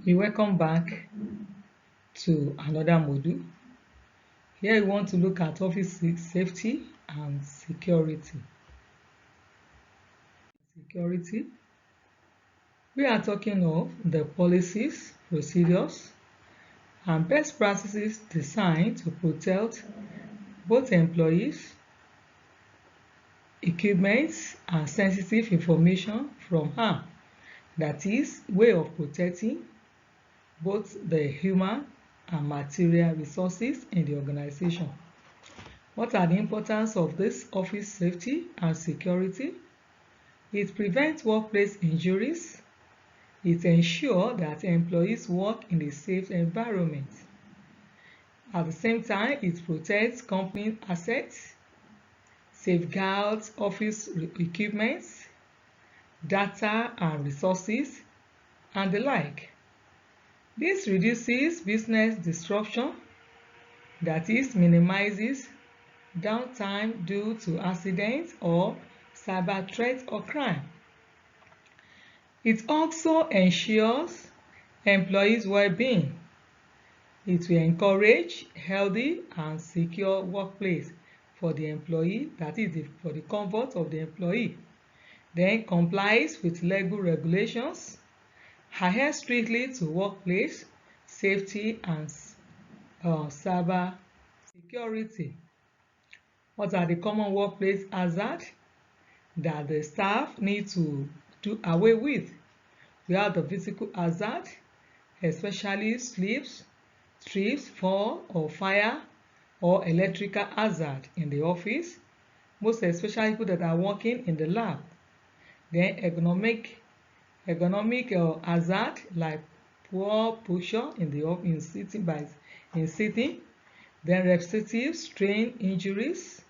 We welcome back to another module. Here we want to look at office safety and security. We are talking of the policies, procedures, and best practices designed to protect both employees, equipment, and sensitive information from harm. That is, way of protecting both the human and material resources in the organization. What are the importance of this office safety and security? It prevents workplace injuries. It ensures that employees work in a safe environment. At the same time, it protects company assets, safeguards office equipment, data and resources, and the like. This reduces business disruption, that is, minimizes downtime due to accidents or cyber threats or crime. It also ensures employees' well-being. It will encourage healthy and secure workplace for the employee, that is, for the comfort of the employee. Then complies with legal regulations, adheres strictly to workplace safety and cyber security. What are the common workplace hazards that the staff need to do away with? We have the physical hazard, especially slips, trips, fall or fire, or electrical hazard in the office, most especially people that are working in the lab. Then ergonomic hazard like poor posture in sitting. Then repetitive strain injuries,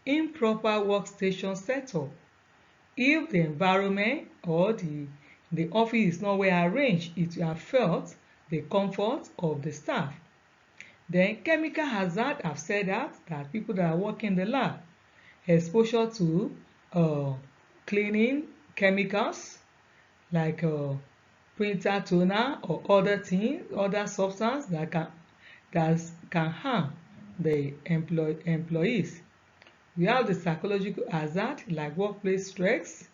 improper workstation setup. If the environment or the office is not well arranged, it will affect the comfort of the staff. Then chemical hazard, I've said that people that are working in the lab, exposure to cleaning chemicals like printer toner or other substance that can harm the employees. We have the psychological hazard like workplace stress,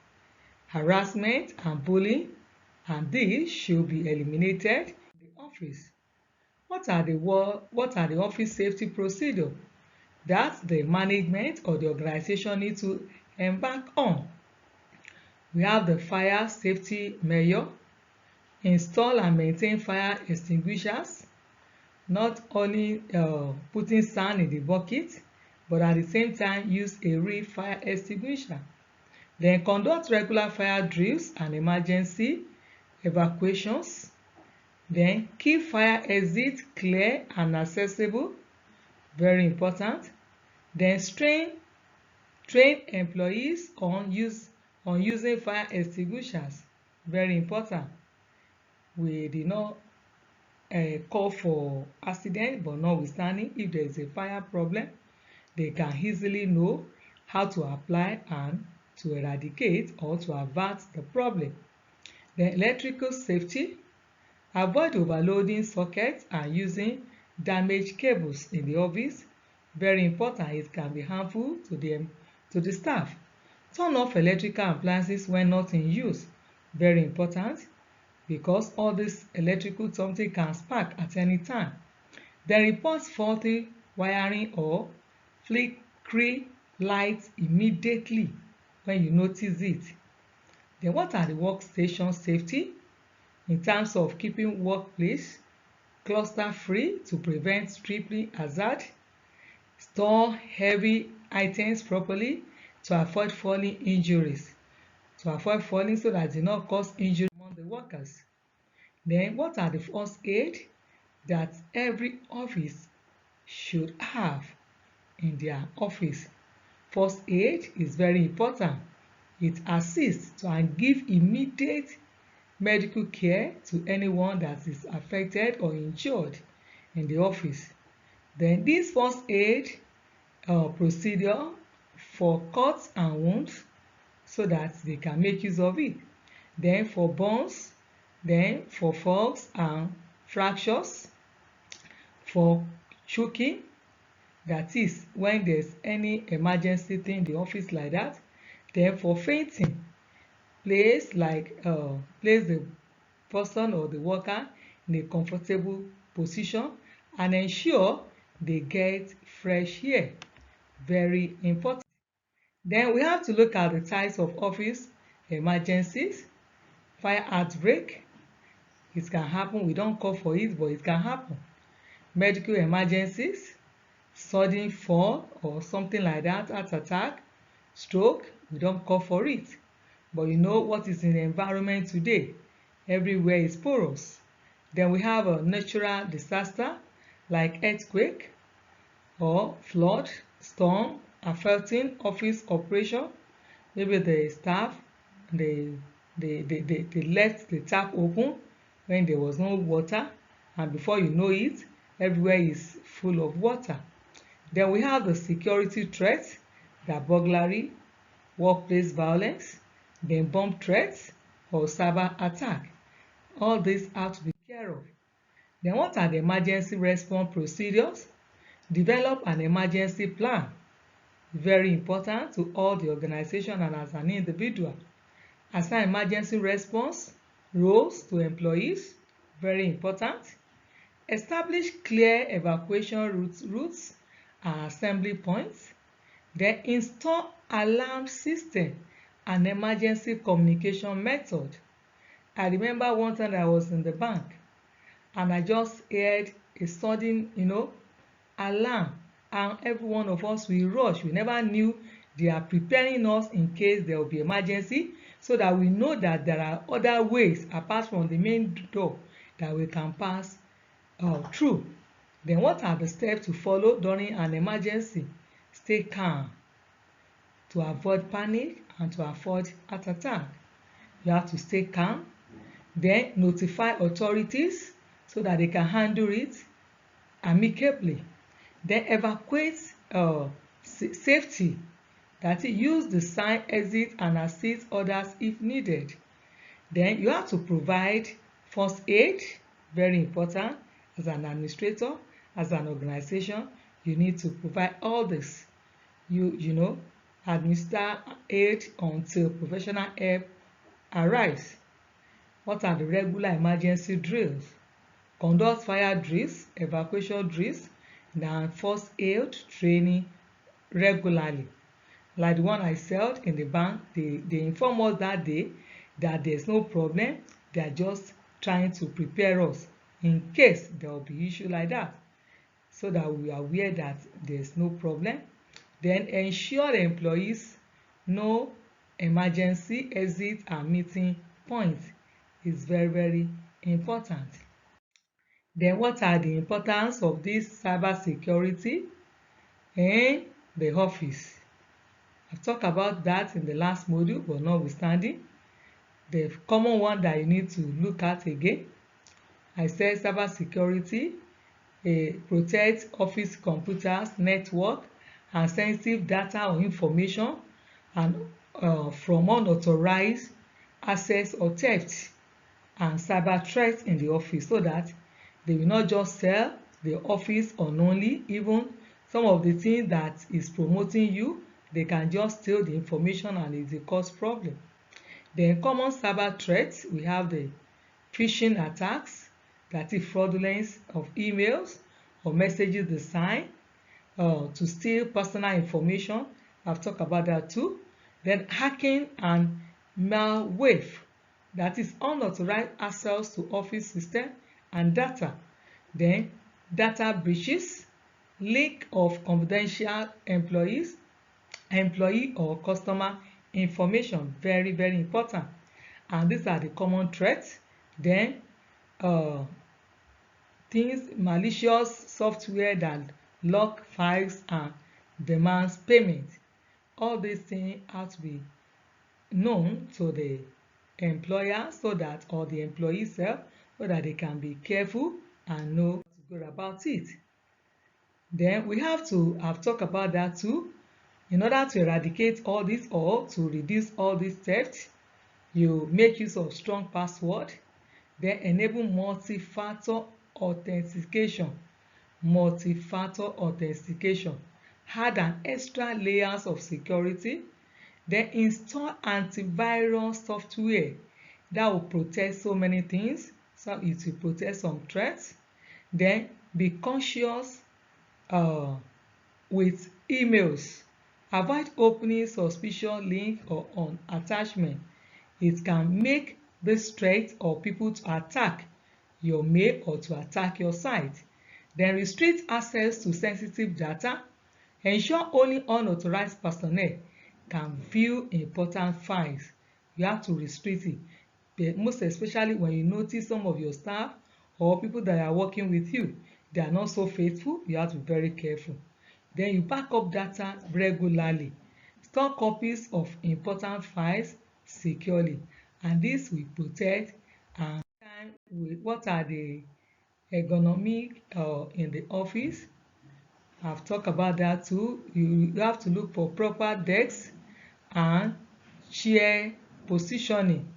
harassment, and bullying, and these should be eliminated in the office. What are the office safety procedures that the management or the organization need to embark on? We have the fire safety measure. Install and maintain fire extinguishers, not only putting sand in the bucket, but at the same time use a real fire extinguisher. Then conduct regular fire drills and emergency evacuations. Then keep fire exits clear and accessible, very important. Then train employees on using fire extinguishers, very important. We did not call for accident, but notwithstanding, if there is a fire problem, they can easily know how to apply and to eradicate or to avert the problem. Then electrical safety, avoid overloading sockets and using damaged cables in the office, very important. It can be harmful to the staff. Turn off electrical appliances when not in use, very important, because all this electrical something can spark at any time. Then report faulty wiring or flickering lights immediately when you notice it. Then what are the workstation safety? In terms of keeping workplace cluster free to prevent stripping hazard, store heavy items properly to avoid falling injuries, so that do not cause injury among the workers. Then what are the first aid that every office should have in their office? First aid is very important. It assists and gives immediate medical care to anyone that is affected or injured in the office. Then this first aid procedure for cuts and wounds, so that they can make use of it. Then for burns, Then for faults and fractures, for choking, that is when there's any emergency thing in the office like that. Then for fainting, place the person or the worker in a comfortable position and ensure they get fresh air. Very important. Then we have to look at the types of office emergencies. Fire outbreak, it can happen. We don't call for it, but it can happen. Medical emergencies, sudden fall or something like that, heart attack, stroke, we don't call for it. But you know what is in the environment today? Everywhere is porous. Then we have a natural disaster like earthquake or flood, storm affecting office operation. Maybe the staff, they left the tap open when there was no water, and before you know it, everywhere is full of water. Then we have the security threats, the burglary, workplace violence, then bomb threats or cyber attack. All these have to be care of. Then what are the emergency response procedures? Develop an emergency plan. Very important to all the organization and as an individual. Assign emergency response roles to employees. Very important. Establish clear evacuation routes and assembly points. Then install alarm system and emergency communication method. I remember one time I was in the bank and I just heard a sudden, alarm, and every one of us we rush. We never knew they are preparing us in case there will be emergency, so that we know that there are other ways apart from the main door that we can pass through. Then what are the steps to follow during an emergency? Stay calm to avoid panic and to avoid heart attack. You have to stay calm. Then notify authorities so that they can handle it amicably. Then evacuate safety, that is, use the sign exit and assist others if needed. Then you have to provide first aid. Very important. As an administrator, as an organization, you need to provide all this. You administer aid until professional help arrives. What are the regular emergency drills? Conduct fire drills, evacuation drills, and first aid training regularly. Like the one I said in the bank, they inform us that day that there's no problem. They are just trying to prepare us in case there will be issue like that, so that we are aware that there's no problem. Then ensure the employees know emergency exit and meeting points is very, very important. Then what are the importance of this cybersecurity in the office? I've talked about that in the last module, but notwithstanding, the common one that you need to look at again, I said cybersecurity protects office computers, network, and sensitive data or information and from unauthorized access or theft and cyber threats in the office, so that they will not just sell the office unknowingly. Even some of the things that is promoting you, they can just steal the information and it will cause problem. Then common cyber threats, we have the phishing attacks, that is fraudulence of emails or messages designed to steal personal information. I've talked about that too. Then hacking and malware, that is unauthorized access to office system and data. Then data breaches, leak of confidential employee or customer information. Very, very important. And these are the common threats. Then malicious software that lock files and demands payment. All these things have to be known to the employer, so that, or the employee self, so that they can be careful and know to go about it. Then we have to have talked about that too. In order to eradicate all this or to reduce all this theft, you make use of strong password. Then enable multi-factor authentication. Multi-factor authentication. Add an extra layers of security. Then install antivirus software that will protect so many things. So it will protect some threats. Then be conscious with emails. Avoid opening suspicious link or on attachment. It can make this threat or people to attack your mail or to attack your site. Then restrict access to sensitive data. Ensure only unauthorized personnel can view important files. You have to restrict it, but most especially when you notice some of your staff or people that are working with you, they are not so faithful. You have to be very careful. Then you back up data regularly. Store copies of important files securely, and this will protect and what are the ergonomic in the office. I've talked about that too. You have to look for proper desks and chair positioning.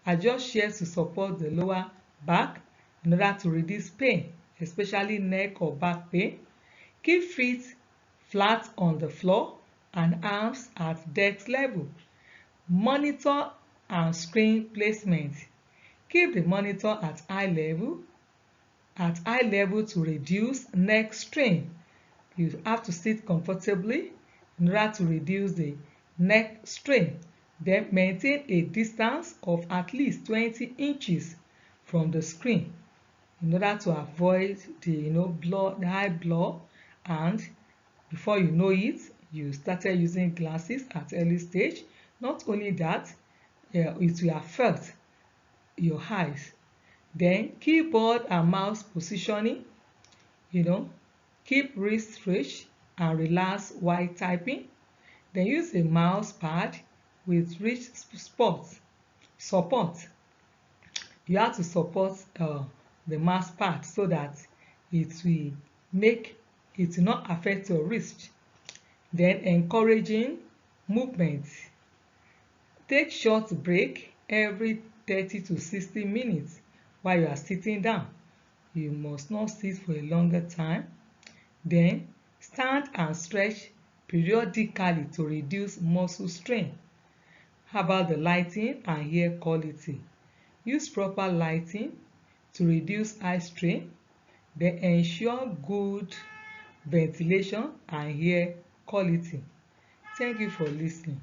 Adjust chairs to support the lower back in order to reduce pain, especially neck or back pain. Keep feet flat on the floor and arms at desk level. Monitor and screen placement. Keep the monitor at eye level to reduce neck strain. You have to sit comfortably in order to reduce the neck strain. Then maintain a distance of at least 20 inches from the screen in order to avoid the the eye blur, and before you know it, you started using glasses at early stage. Not only that, it will affect your eyes. Then keyboard and mouse positioning, keep wrist stretch and relax while typing. Then use a mouse pad with rich support. You have to support the mouse pad so that it will not affect your wrist. Then encouraging movement. Take short break every 30 to 60 minutes while you are sitting down. You must not sit for a longer time. Then stand and stretch periodically to reduce muscle strain. How about the lighting and air quality? Use proper lighting to reduce eye strain. Then ensure good ventilation and air quality. Thank you for listening.